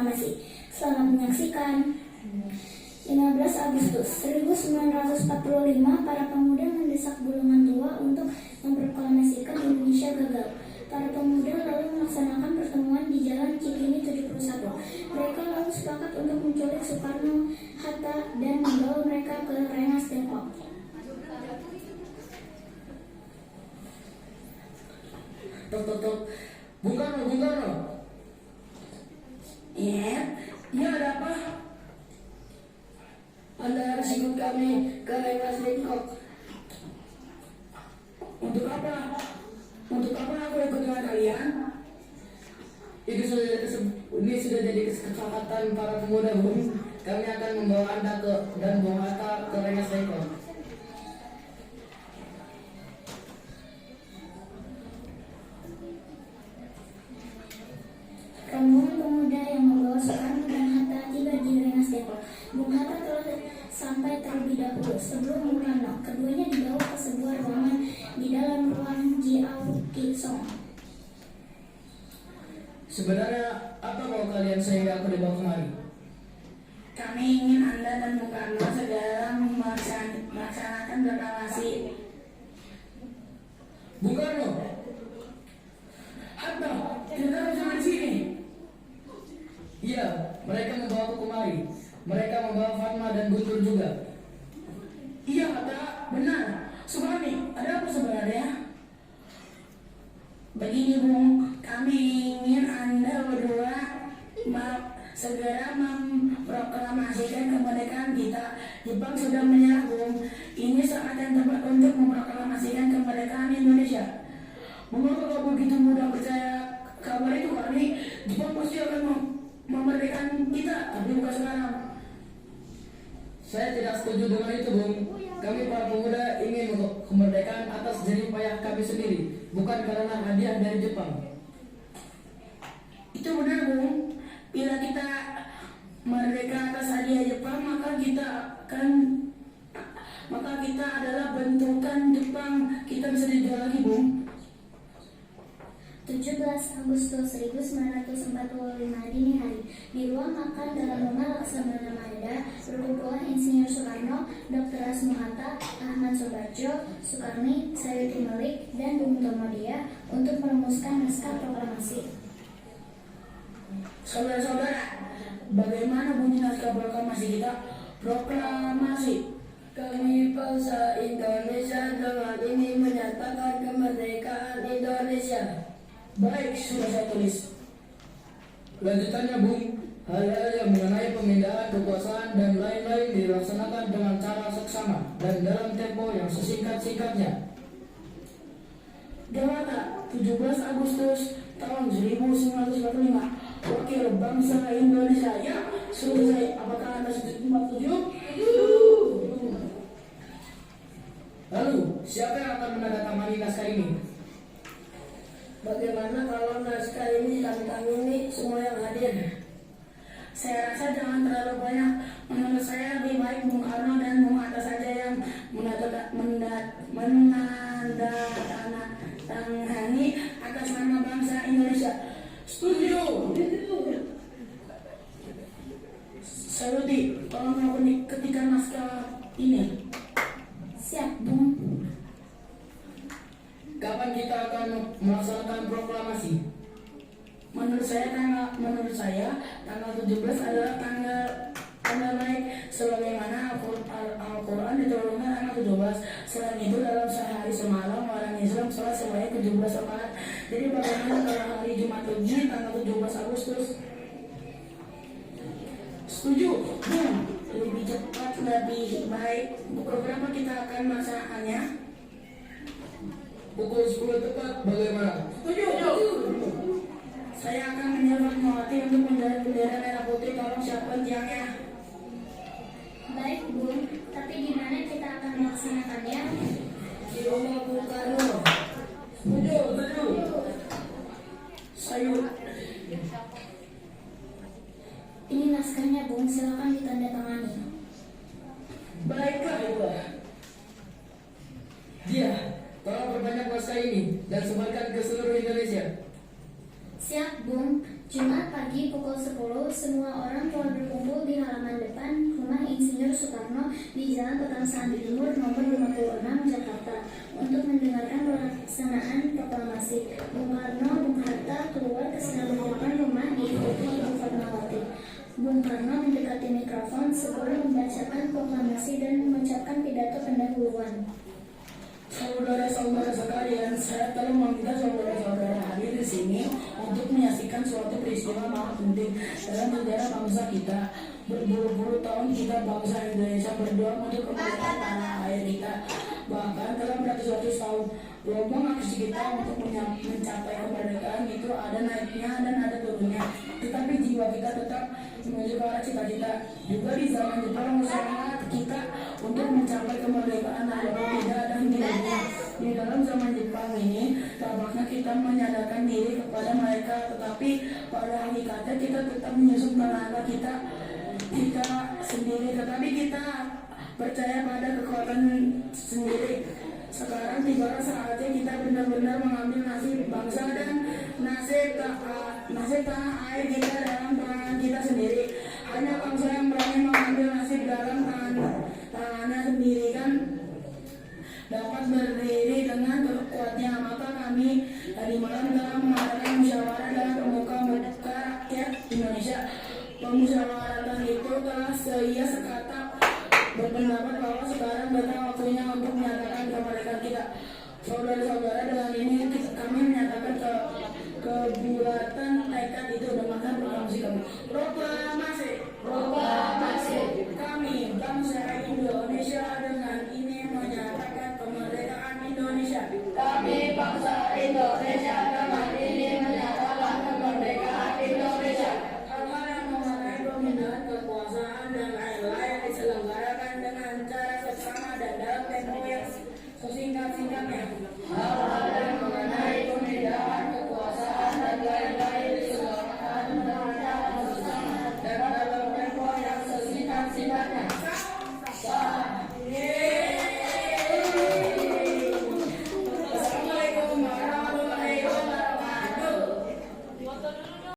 proklamasi. Selamat menyaksikan. 15 Agustus 1945, para pemuda mendesak golongan tua untuk memproklamasikan Indonesia gagal. Para pemuda lalu melaksanakan pertemuan di Jalan Cikini 71. Mereka lalu sepakat untuk menculik Soekarno, Hatta, dan membawa mereka ke Rengas Dengklok. Tok. Bung Karno. Iya, ada apa? Anda harus ikut kami ke Rengas Dengklok. Untuk apa? Untuk apa aku ikut dengan kalian? Ini sudah jadi kesepakatan para pemuda, Bung. Kami akan membawa Anda dan Bung Hatta ke Rengas Dengklok. Rombongan pemuda yang membawa Soekarno dan Hatta tiba di Rengas Dengklok. Bung Hatta telah sampai terlebih dahulu sebelum Bung Karno. Keduanya dibawa ke sebuah ruangan di dalam ruang Jiao Ki Song. Sebenarnya apa mau kalian sehingga aku dibawa kemari? Kami ingin Anda dan Bung Karno segera melaksanakan proklamasi. Bung Karno, Hatta, kita bersama di sini. iya, mereka membawa aku kemari. Mereka membawa Fatma dan Guntur juga. Iya, Hatta, benar. Subhani, ada apa sebenarnya? Begini, Bung, kami ingin Anda berdua segera memproklamasikan kemerdekaan kita. Jepang sudah menyerah, Bung. Ini saat yang tepat untuk memproklamasikan kemerdekaan Indonesia. Mengapa kau begitu mudah percaya kabar itu? Kali Jepang pasti akan memerdekakan kita, tapi bukan sekarang. Saya tidak setuju dengan itu, Bung. Kami para pemuda ingin kemerdekaan atas jerih payah kami sendiri, bukan karena hadiah dari Jepang. Itu benar, Bung. Bila kita merdeka atas hadiah Jepang, maka kita adalah bentukan Jepang. Kita bisa dijual lagi, Bung. 17 Agustus 1945 dini hari, di ruang makan dalam rumah Laksamana Manda, berkumpullah Insinyur Soekarno, Dr. Asmu Hatta, Ahmad Soebardjo, Soekarni, Sayuti Melik, dan Bung Tomo Dia untuk merumuskan naskah proklamasi. Saudara-saudara, bagaimana bunyi naskah proklamasi kita? Proklamasi. Kami bangsa Indonesia dengan ini menyatakan kemerdekaan Indonesia. Baik, sudah saya tulis. Lanjutannya, Bung, hal-hal yang mengenai pemindahan kekuasaan dan lain-lain dilaksanakan dengan cara seksama dan dalam tempo yang sesingkat-singkatnya. Dewata, 17 Agustus tahun 1945, Wakil Bangsa Indonesia. Ya, selesai. Apakah Anda setuju? Lalu, siapa yang akan menandatangani naskah ini? Bagaimana kalau naskah ini ini semua yang hadir? Saya rasa jangan terlalu banyak. Menurut saya lebih baik Bung Karno dan Bung Hatta saja yang menandatangani atas nama bangsa Indonesia. Setuju. Sayuti, tolong aku ketika naskah ini. Siap, Bung. Kapan kita akan melaksanakan proklamasi? Menurut saya tanggal 17 adalah tanggal baik sebagaimana Al-Quran diturunkan tanggal 17. Selain itu dalam sehari semalam orang Islam sholat sebanyak 17 rakaat. Jadi bagaimana kalau hari Jumat Legi tanggal 17 Agustus? Setuju? Lebih cepat, lebih baik. Pukul berapa kita akan melaksanakannya? Pukul 10 tepat, bagaimana? Setuju. Saya akan menyuruh Fatmawati untuk mendarat bendera merah putih. Tolong siapkan tiangnya. Baik, Bung. Tapi di mana kita akan melaksanakannya? Di rumah Bung Karno. Setuju. Sayur. Ini naskahnya, Bung. Silakan ditandatangani. Baiklah, Ibu. Dia, tolong perbanyak naskah ini dan sebarkan ke seluruh Indonesia. Siap, Bung. Jumat pagi pukul 10, semua orang telah berkumpul di halaman depan rumah Insinyur Soekarno di Jalan Pegangsaan Timur nomor 56 Jakarta untuk mendengarkan pelaksanaan proklamasi. Bung Karno, Bung Hatta keluar ke sedang depan rumah diikuti Ibu Fatmawati. Bung Karno mendekati mikrofon sebelum membacakan proklamasi dan mengucapkan pidato pendahuluan. Saudara-saudara sekalian, saya telah meminta saudara-saudara hadir di sini untuk menyaksikan suatu peristiwa sangat penting dalam sejarah bangsa kita. Berpuluh-puluh tahun kita bangsa Indonesia berjuang untuk kemerdekaan tanah air kita. Bahkan dalam ratus-ratus tahun, gelombang aksi kita untuk mencapai kemerdekaan itu ada naiknya dan ada turunnya. Tetapi jiwa kita tetap menuju ke arah cita-cita. Juga di zaman Jepang usaha kita untuk mencapai kemerdekaan walaupun tidak ada hentinya. Di dalam zaman Jepang ini, tampaknya kita menyadarkan diri kepada mereka, tetapi pada hakikatnya kita tetap menyusun tenaga kita sendiri, tetapi kita percaya pada kekuatan sendiri. Sekarang tiba saatnya kita benar-benar mengambil nasib bangsa dan nasib tanah air kita dalam tangan kita sendiri. Hanya bangsa yang berani mengambil nasib dalam tangannya sendiri kan dapat berdiri dengan kuatnya. Maka kami tadi malam telah mengadakan musyawarah dalam pemuka-pemuka rakyat Indonesia. Pemusyawaratan itu telah sekata berpendapat bahwa sekarang datang waktunya untuk menyatakan kemerdekaan kita. Saudara-saudara, dengan ini kami menyatakan kebulatan tekad itu dengan proklamasi kami. Proklamasi, proklamasi. Kami bangsa Indonesia dengan ini menyatakan kemerdekaan Indonesia. Kami bangsa Indonesia dengan ini menyatakan kemerdekaan Indonesia. Hal-hal yang mengenai pemindahan kekuasaan dan lain-lain diselenggarakan dengan cara seksama dan dalam tempo yang sesingkat-singkatnya.